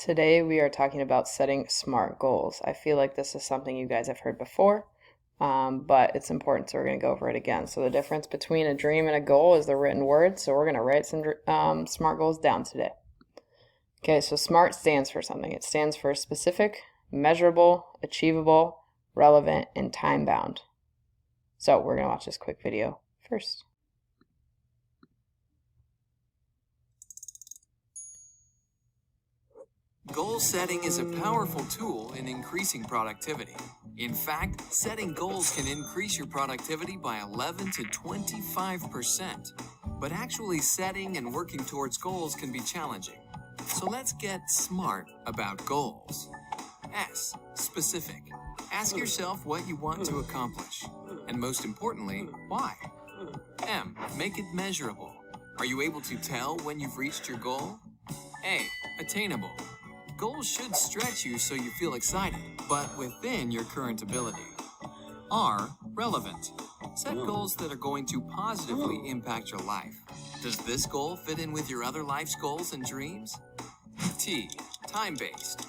Today we are talking about setting SMART goals. I feel like this is something you guys have heard before, but it's important, so we're going to go over it again. So the difference between a dream and a goal is the written word, so we're going to write some SMART goals down today. Okay, so SMART stands for something. It stands for specific, measurable, achievable, relevant, and time-bound. So we're going to watch this quick video first. Goal setting is a powerful tool in increasing productivity. In fact, setting goals can increase your productivity by 11 to 25%. But actually setting and working towards goals can be challenging. So let's get smart about goals. S. Specific. Ask yourself what you want to accomplish. And most importantly, why? M. Make it measurable. Are you able to tell when you've reached your goal? A. Attainable. Goals should stretch you so you feel excited, but within your current ability. R. Relevant. Set goals that are going to positively impact your life. Does this goal fit in with your other life's goals and dreams? T. Time-based.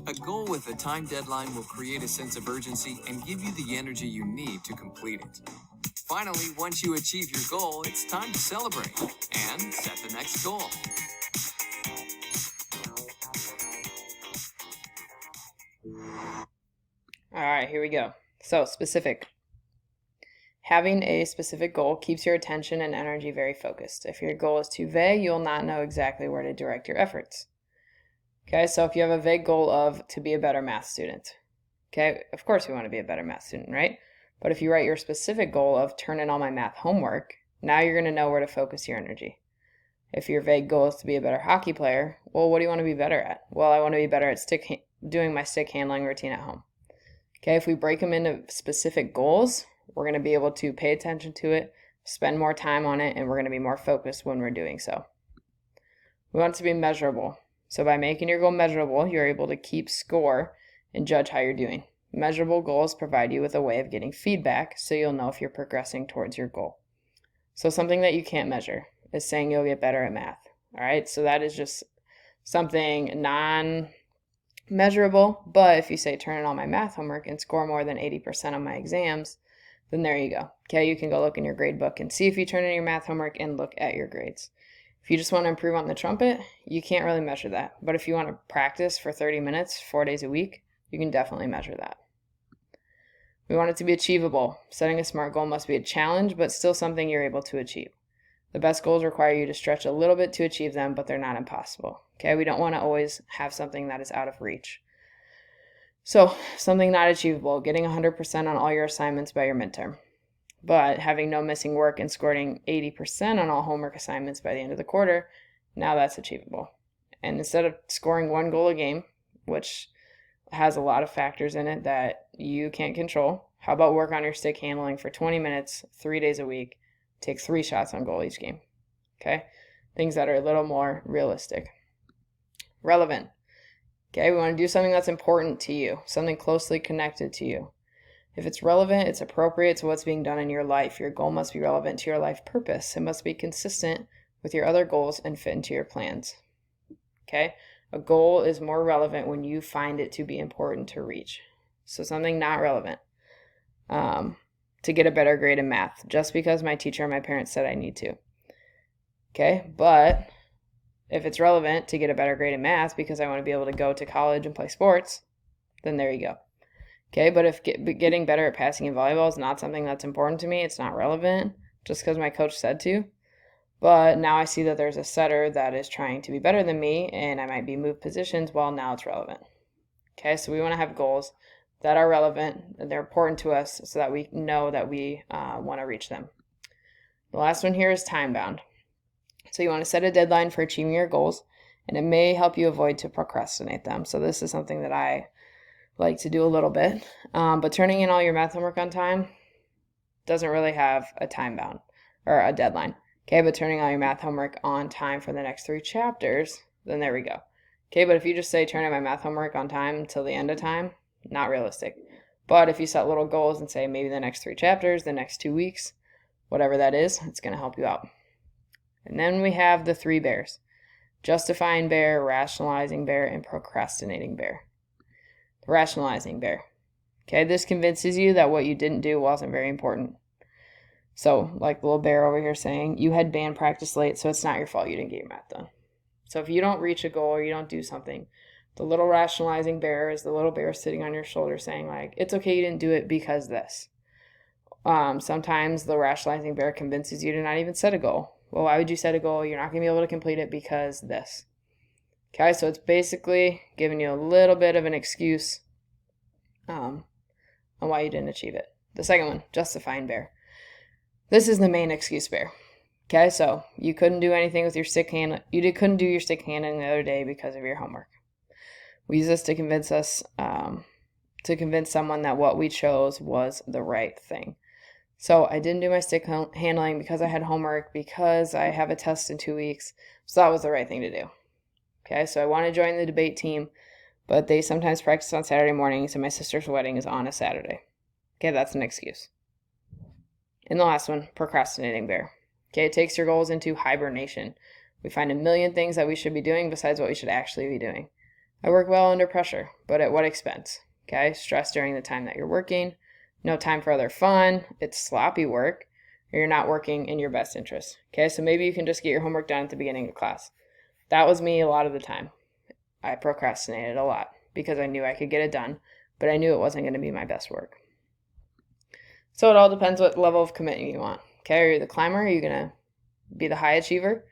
A goal with a time deadline will create a sense of urgency and give you the energy you need to complete it. Finally, once you achieve your goal, it's time to celebrate and set the next goal. All right, here we go. So, specific. Having a specific goal keeps your attention and energy very focused. If your goal is too vague, you'll not know exactly where to direct your efforts. Okay, so if you have a vague goal of to be a better math student, okay, of course we want to be a better math student, right? But if you write your specific goal of turn in all my math homework, now you're going to know where to focus your energy. If your vague goal is to be a better hockey player, well, what do you want to be better at? Well, I want to be better at doing my stick handling routine at home. Okay, if we break them into specific goals, we're going to be able to pay attention to it, spend more time on it, and we're going to be more focused when we're doing so. We want it to be measurable. So by making your goal measurable, you're able to keep score and judge how you're doing. Measurable goals provide you with a way of getting feedback so you'll know if you're progressing towards your goal. So something that you can't measure is saying you'll get better at math. All right, so that is just something non-measurable, but if you say turn in all my math homework and score more than 80% on my exams, then there you go. Okay, you can go look in your grade book and see if you turn in your math homework and look at your grades. If you just want to improve on the trumpet, you can't really measure that. But if you want to practice for 30 minutes, 4 days a week, you can definitely measure that. We want it to be achievable. Setting a SMART goal must be a challenge, but still something you're able to achieve. The best goals require you to stretch a little bit to achieve them, but they're not impossible. Okay, we don't want to always have something that is out of reach. So, something not achievable, getting 100% on all your assignments by your midterm. But having no missing work and scoring 80% on all homework assignments by the end of the quarter, now that's achievable. And instead of scoring one goal a game, which has a lot of factors in it that you can't control, how about work on your stick handling for 20 minutes, 3 days a week, take 3 shots on goal each game. Okay? Things that are a little more realistic. Relevant. Okay, we want to do something that's important to you, something closely connected to you. If it's relevant, it's appropriate to what's being done in your life. Your goal must be relevant to your life purpose. It must be consistent with your other goals and fit into your plans. Okay? A goal is more relevant when you find it to be important to reach. So something not relevant. To get a better grade in math, just because my teacher and my parents said I need to. Okay? But if it's relevant to get a better grade in math because I want to be able to go to college and play sports, then there you go. Okay, but if getting better at passing in volleyball is not something that's important to me, it's not relevant just because my coach said to. But now I see that there's a setter that is trying to be better than me and I might be moved positions, well, now it's relevant. Okay, so we want to have goals that are relevant and they're important to us so that we know that we want to reach them. The last one here is time bound. So you want to set a deadline for achieving your goals and it may help you avoid to procrastinate them. So this is something that I like to do a little bit, but turning in all your math homework on time doesn't really have a time bound or a deadline. Okay, but turning all your math homework on time for the next 3 chapters, then there we go. Okay, but if you just say turn in my math homework on time until the end of time, not realistic. But if you set little goals and say maybe the next 3 chapters, the next 2 weeks, whatever that is, it's going to help you out. And then we have the 3 bears. justifying bear, rationalizing bear, and procrastinating bear. The rationalizing bear. Okay, this convinces you that what you didn't do wasn't very important. So, like the little bear over here saying, you had band practice late, so it's not your fault you didn't get your math done. So if you don't reach a goal or you don't do something, the little rationalizing bear is the little bear sitting on your shoulder saying, like, it's okay you didn't do it because this. Sometimes the rationalizing bear convinces you to not even set a goal. Well, why would you set a goal? You're not going to be able to complete it because this. Okay, so it's basically giving you a little bit of an excuse on why you didn't achieve it. The second one, justifying bear. This is the main excuse bear. Okay, so you couldn't do anything with your stick hand. Couldn't do your stick handling the other day because of your homework. We use this to convince someone that what we chose was the right thing. So I didn't do my stick handling because I had homework, because I have a test in 2 weeks. So that was the right thing to do. Okay, so I want to join the debate team, but they sometimes practice on Saturday mornings and my sister's wedding is on a Saturday. Okay, that's an excuse. And the last one, procrastinating bear. Okay, it takes your goals into hibernation. We find a million things that we should be doing besides what we should actually be doing. I work well under pressure, but at what expense? Okay, stress during the time that you're working, no time for other fun, it's sloppy work, or you're not working in your best interest. Okay, so maybe you can just get your homework done at the beginning of class. That was me a lot of the time. I procrastinated a lot because I knew I could get it done, but I knew it wasn't going to be my best work. So it all depends what level of commitment you want. Okay, are you the climber? Are you going to be the high achiever?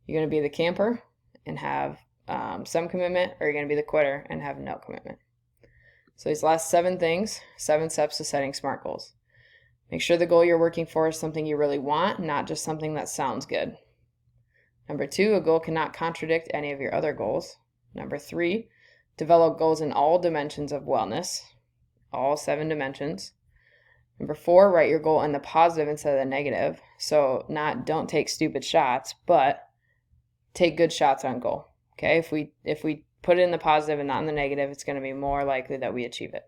You're going to be the camper and have some commitment, or you're going to be the quitter and have no commitment. So these last 7 things, 7 steps to setting SMART goals. Make sure the goal you're working for is something you really want, not just something that sounds good. Number 2, a goal cannot contradict any of your other goals. Number 3, develop goals in all dimensions of wellness, all 7 dimensions. Number 4, write your goal in the positive instead of the negative. So don't take stupid shots, but take good shots on goal. Okay, if we put it in the positive and not in the negative, it's going to be more likely that we achieve it.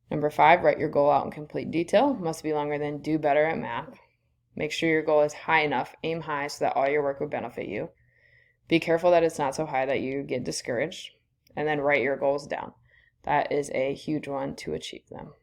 Number 5, write your goal out in complete detail. Must be longer than do better at math. Make sure your goal is high enough. Aim high so that all your work will benefit you. Be careful that it's not so high that you get discouraged. And then write your goals down. That is a huge one to achieve them.